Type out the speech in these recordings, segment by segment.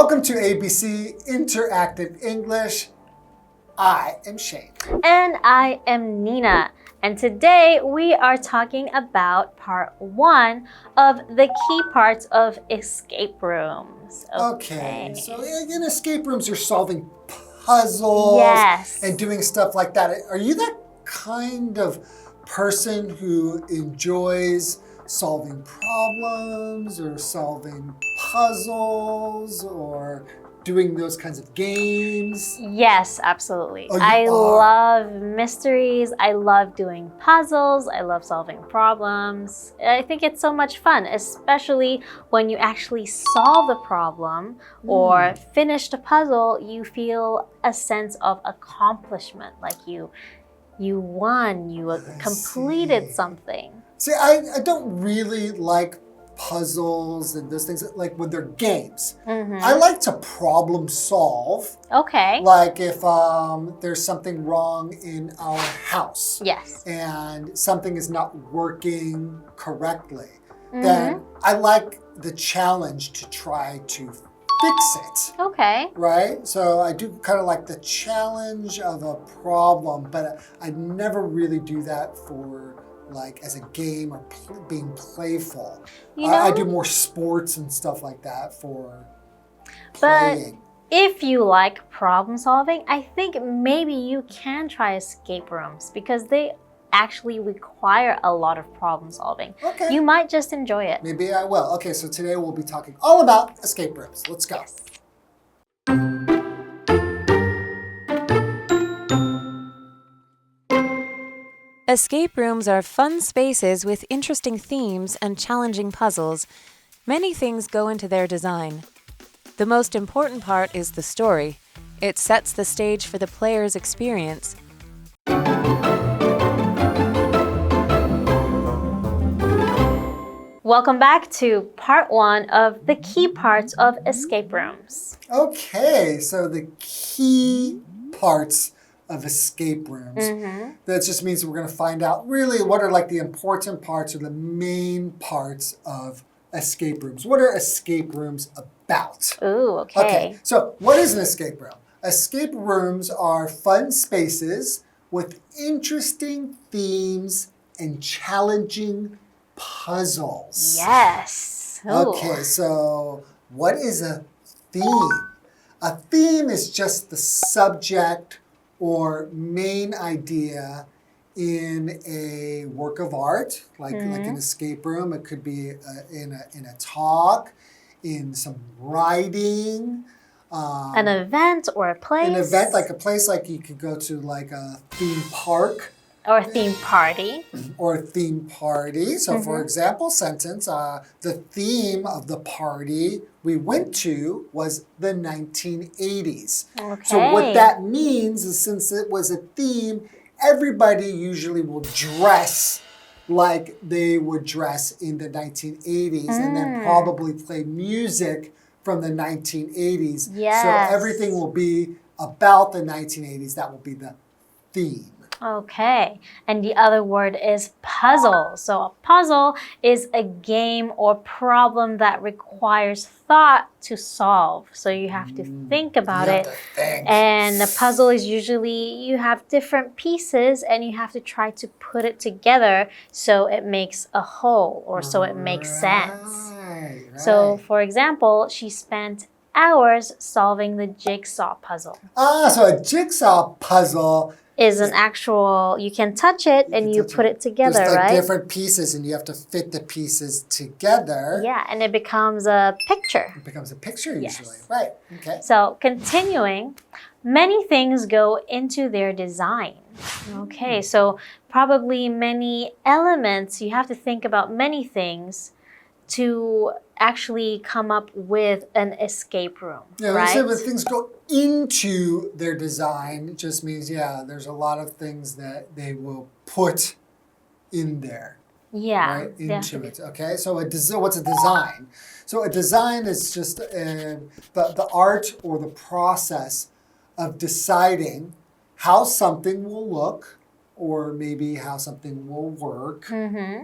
Welcome to ABC Interactive English. I am Shane. And I am Nina. And today we are talking about part 1 of the key parts of escape rooms. Okay. So in escape rooms, you're solving puzzles and doing stuff like that. Are you that kind of person who enjoys solving problems or solving puzzles or doing those kinds of games? Yes, absolutely. Oh, I love mysteries. I love doing puzzles. I love solving problems. I think it's so much fun, especially when you actually solve the problem or finish the puzzle. You feel a sense of accomplishment, like you won, you completed something. See, I don't really like puzzles and those things, like when they're games. I like to problem solve. Okay. Like if there's something wrong in our house. Yes. And something is not working correctly, then I like the challenge to try to fix it. Okay. Right? So I do kind of like the challenge of a problem, but I never really do that for like as a game or being playful. I do more sports and stuff like that for playing. But if you like problem solving, I think maybe you can try escape rooms because they actually require a lot of problem solving. Okay. You might just enjoy it. Maybe I will. Okay, so today we'll be talking all about escape rooms. Let's go. Yes. Escape rooms are fun spaces with interesting themes and challenging puzzles. Many things go into their design. The most important part is the story. It sets the stage for the player's experience. Welcome back to part 1 of the key parts of escape rooms. Okay, so the key parts of escape rooms. That just means we're going to find out really what are like the important parts or the main parts of escape rooms. What are escape rooms about? Ooh, okay. Okay, so what is an escape room? Escape rooms are fun spaces with interesting themes and challenging puzzles. Yes. Ooh. Okay, so what is a theme? A theme is just the subject or main idea in a work of art, like an escape room. It could be in a talk, in some writing. An event or a place. An event, like a place like you could go to like a theme park. Or a theme party. Or a theme party. So for example, sentence, the theme of the party we went to was the 1980s. Okay. So what that means is since it was a theme, everybody usually will dress like they would dress in the 1980s and then probably play music from the 1980s. Yes. So everything will be about the 1980s. That will be the theme. Okay, and the other word is puzzle. So a puzzle is a game or problem that requires thought to solve. So you have to think about it. And the puzzle is usually you have different pieces and you have to try to put it together so it makes a whole or so it makes sense. Right. So for example, she spent hours solving the jigsaw puzzle. So a jigsaw puzzle is an actual, you can touch it and you put it together, There's like right? different pieces and you have to fit the pieces together. Yeah, and it becomes a picture. It becomes a picture usually. Right, okay. So continuing, many things go into their design. Okay, so probably many elements, you have to think about many things to actually come up with an escape room, right? So when things go into their design, it just means, there's a lot of things that they will put in there. Yeah. Right, into it, okay? So what's a design? So a design is just the art or the process of deciding how something will look or maybe how something will work,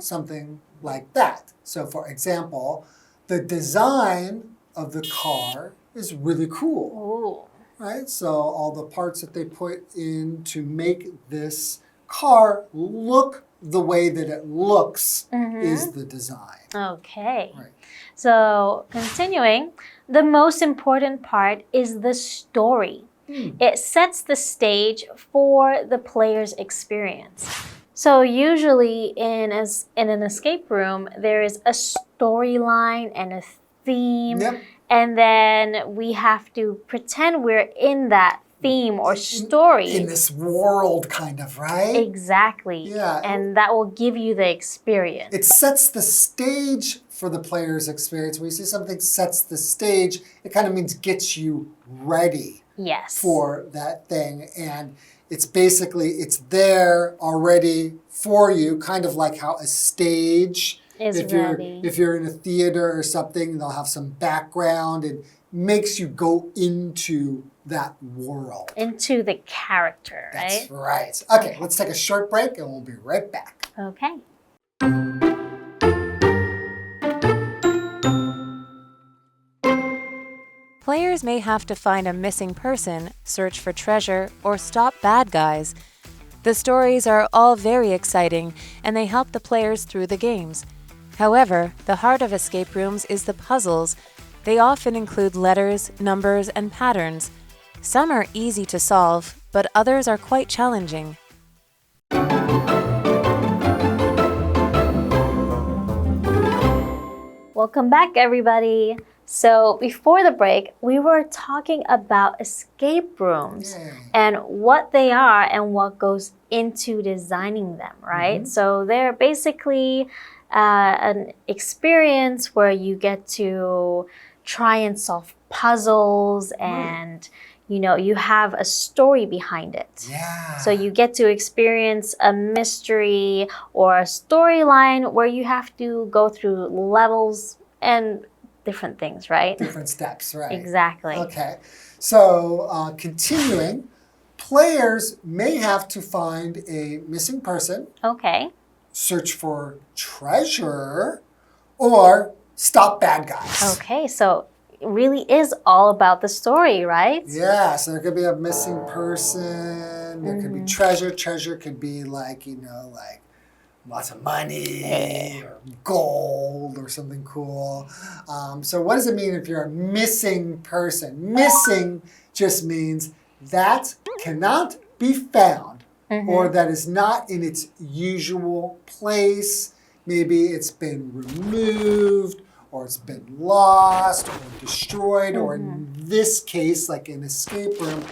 something like that. So for example, the design of the car is really cool. Ooh. Right? So all the parts that they put in to make this car look the way that it looks is the design. Okay. Right. So continuing, the most important part is the story. It sets the stage for the player's experience. So usually in an escape room, there is a storyline and a theme. Yep. And then we have to pretend we're in that theme or story. In this world, kind of, right? Exactly. Yeah. And that will give you the experience. It sets the stage for the player's experience. When you see something sets the stage, it kind of means gets you ready for that thing. And it's basically, it's there already for you, kind of like how a stage if you're in a theater or something, they'll have some background and makes you go into that world. Into the character, right? That's right. Okay, let's take a short break and we'll be right back. Okay. Players may have to find a missing person, search for treasure, or stop bad guys. The stories are all very exciting, and they help the players through the games. However, the heart of escape rooms is the puzzles. They often include letters, numbers, and patterns. Some are easy to solve, but others are quite challenging. Welcome back, everybody. So before the break, we were talking about escape rooms and what they are and what goes into designing them, right? So they're basically an experience where you get to try and solve puzzles and you have a story behind it. Yeah. So you get to experience a mystery or a storyline where you have to go through levels and different things, right? Different steps, right? Exactly. Okay. So continuing, players may have to find a missing person. Okay. Search for treasure, or stop bad guys. Okay, so it really is all about the story, right? Yeah, so there could be a missing person, there could be treasure. Treasure could be like, like lots of money or gold or something cool. So what does it mean if you're a missing person? Missing just means that cannot be found. Or that is not in its usual place. Maybe it's been removed, or it's been lost, or destroyed, or in this case, like an escape room,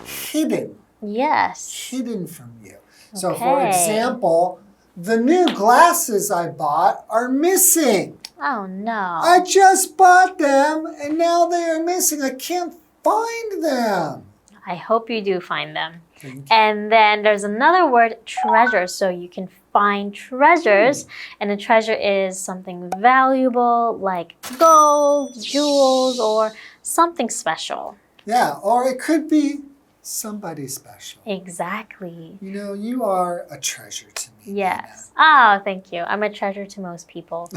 hidden. Yes. Hidden from you. So for example, the new glasses I bought are missing. Oh no. I just bought them, and now they are missing. I can't find them. I hope you do find them. And then there's another word, treasure. So you can find treasures, and a treasure is something valuable like gold, jewels, or something special. Yeah, or it could be somebody special. Exactly. You are a treasure to me. Yes. Oh, thank you. I'm a treasure to most people.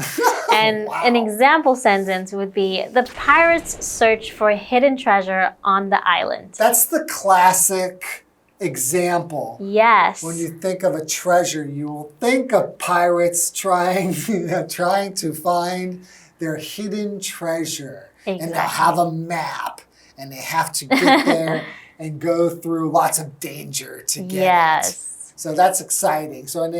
And an example sentence would be, the pirates search for hidden treasure on the island. That's the classic example. Yes. When you think of a treasure, you will think of pirates trying to find their hidden treasure. Exactly. And they'll have a map, and they have to get there and go through lots of danger to get it. So that's exciting. So in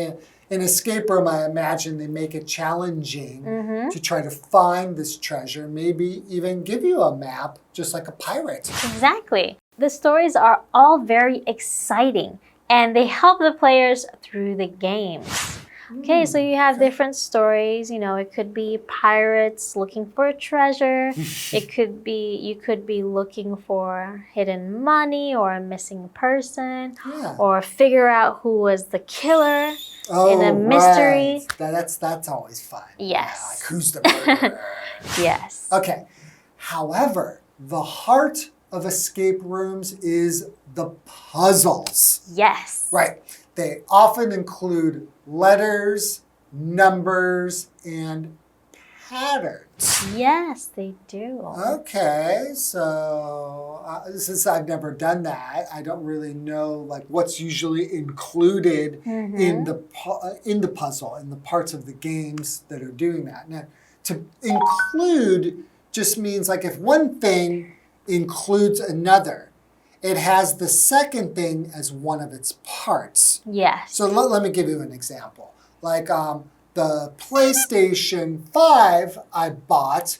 an escape room, I imagine they make it challenging to try to find this treasure, maybe even give you a map, just like a pirate. Exactly. The stories are all very exciting, and they help the players through the games. Okay, so you have different stories. It could be pirates looking for a treasure. You could be looking for hidden money or a missing person, or figure out who was the killer in a mystery. Right. That's always fun. Yes. Like who's the murderer? Yes. Okay. However, the heart of escape rooms is the puzzles. Yes. Right. They often include letters, numbers, and patterns. Yes, they do. Okay, so since I've never done that, I don't really know like what's usually included in the puzzle, in the parts of the games that are doing that. Now, to include just means like if one thing includes another, it has the second thing as one of its parts. Yes. So let me give you an example. Like the PlayStation 5 I bought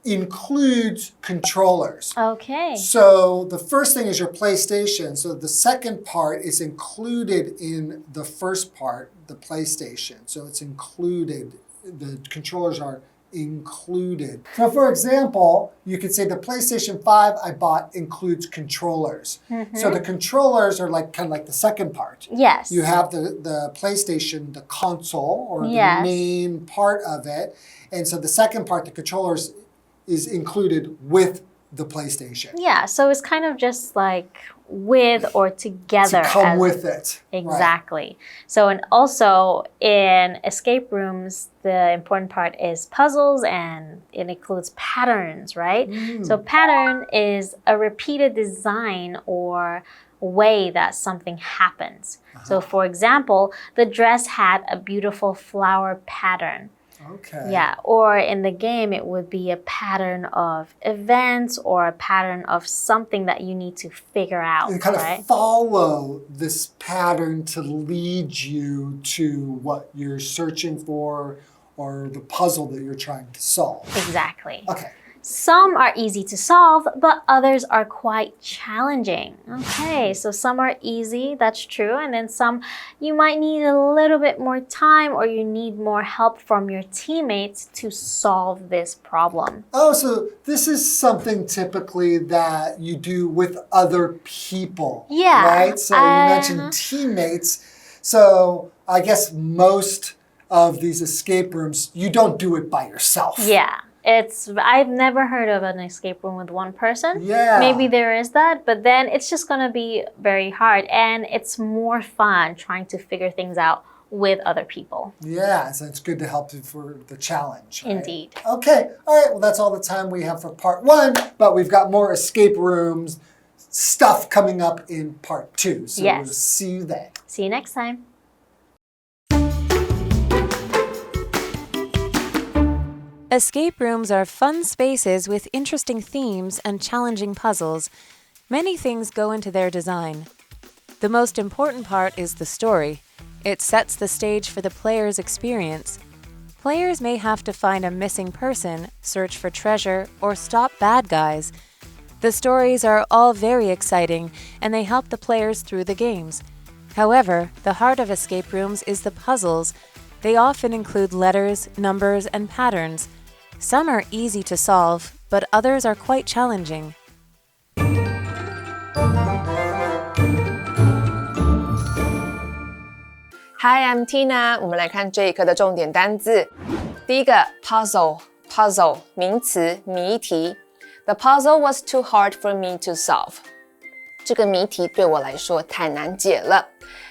includes controllers. Okay. So the first thing is your PlayStation. So the second part is included in the first part, the PlayStation. So it's included, the controllers are included. So for example, you could say the PlayStation 5 I bought includes controllers. So the controllers are like kind of like the second part. Yes. You have the PlayStation, the console, or the main part of it. And so the second part, the controllers, is included with the PlayStation. Yeah, so it's kind of just like with or together. To come with it. Exactly. Right. So, and also in escape rooms, the important part is puzzles and it includes patterns, right? So pattern is a repeated design or way that something happens. So for example, the dress had a beautiful flower pattern. Okay. Yeah, or in the game, it would be a pattern of events or a pattern of something that you need to figure out. You kind of follow this pattern to lead you to what you're searching for or the puzzle that you're trying to solve. Exactly. Okay. Some are easy to solve, but others are quite challenging. Okay, so some are easy, that's true, and then some you might need a little bit more time or you need more help from your teammates to solve this problem. Oh, so this is something typically that you do with other people. Yeah. Right? So you mentioned teammates. So I guess most of these escape rooms, you don't do it by yourself. Yeah. I've never heard of an escape room with one person. Yeah. Maybe there is that, but then it's just going to be very hard and it's more fun trying to figure things out with other people. Yeah, so it's good to help you for the challenge. Right? Indeed. Okay, all right, well, that's all the time we have for part 1, but we've got more escape rooms stuff coming up in part 2. So we'll see you then. See you next time. Escape rooms are fun spaces with interesting themes and challenging puzzles. Many things go into their design. The most important part is the story. It sets the stage for the player's experience. Players may have to find a missing person, search for treasure, or stop bad guys. The stories are all very exciting, and they help the players through the games. However, the heart of escape rooms is the puzzles. They often include letters, numbers, and patterns. Some are easy to solve, but others are quite challenging. Hi, I'm Tina. 我们来看这一课的重点单字。第一个 puzzle 名词谜题。The puzzle was too hard for me to solve. 这个谜题对我来说太难解了。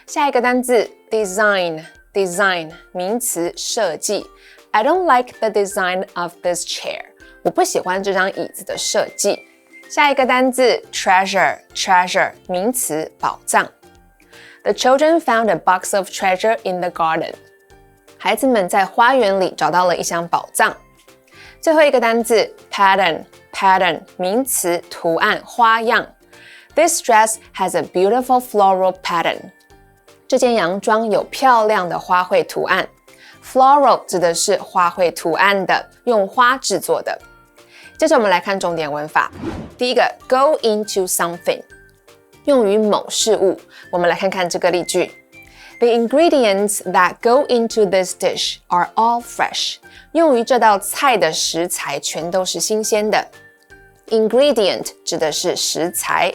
下一个单字 design 名词设计。I don't like the design of this chair. 我不喜欢这张椅子的设计。下一个单字 treasure 名词宝藏。The children found a box of treasure in the garden. 孩子们在花园里找到了一箱宝藏。最后一个单字 pattern 名词图案花样。This dress has a beautiful floral pattern. 这件洋装有漂亮的花卉图案。Floral 指的是花卉图案的，用花制作的。接着我们来看重点文法。第一个 go into something 用于某事物。我们来看看这个例句。The ingredients that go into this dish are all fresh. 用于这道菜的食材全都是新鲜的。Ingredient 指的是食材。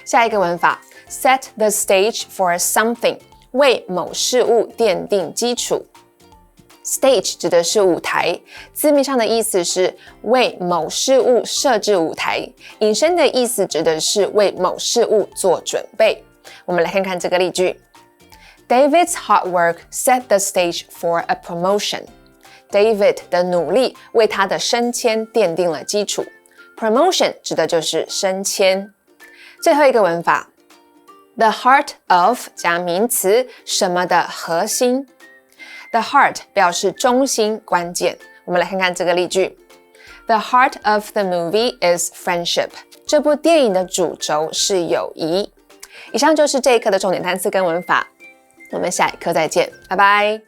下一个文法 set the stage for something 为某事物奠定基础。Stage 指的是舞台，字面上的意思是为某事物设置舞台，引申的意思指的是为某事物做准备。我们来看看这个例句。David's hard work set the stage for a promotion. David 的努力为他的升迁奠定了基础。Promotion 指的就是升迁。最后一个文法 The heart of 加名词什么的核心。The heart 表示中心关键。我们来看看这个例句。The heart of the movie is friendship. 这部电影的主轴是友谊。以上就是这一课的重点单词跟文法。我们下一课再见，拜拜。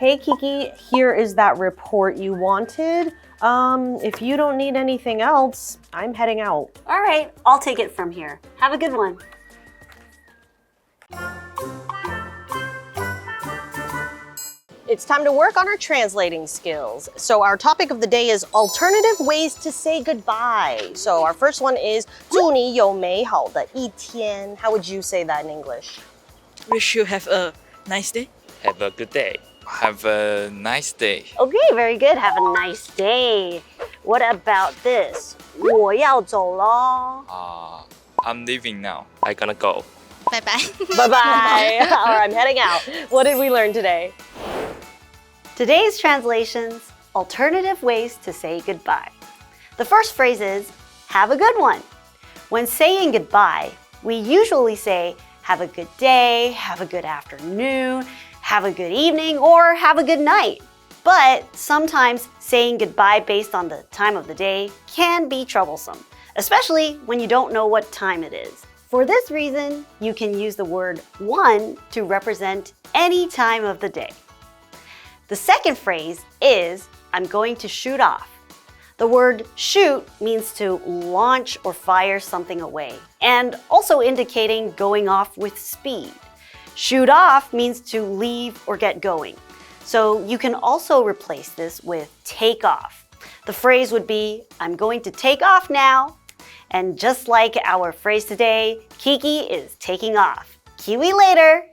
Hey Kiki, here is that report you wanted. If you don't need anything else, I'm heading out. All right, I'll take it from here. Have a good one. It's time to work on our translating skills. So our topic of the day is alternative ways to say goodbye. So our first one is 祝你有美好的一天. How would you say that in English? Wish you have a nice day. Have a good day. Have a nice day. Okay, very good. Have a nice day. What about this? 我要走咯. I'm leaving now. I gotta go. Bye-bye. Bye-bye. All right, I'm heading out. What did we learn today? Today's translations, alternative ways to say goodbye. The first phrase is, have a good one. When saying goodbye, we usually say, have a good day, have a good afternoon, have a good evening, or have a good night. But sometimes saying goodbye based on the time of the day can be troublesome, especially when you don't know what time it is. For this reason, you can use the word one to represent any time of the day. The second phrase is, I'm going to shoot off. The word shoot means to launch or fire something away, and also indicating going off with speed. Shoot off means to leave or get going. So you can also replace this with take off. The phrase would be, I'm going to take off now. And just like our phrase today, Kiki is taking off. Kiwi later!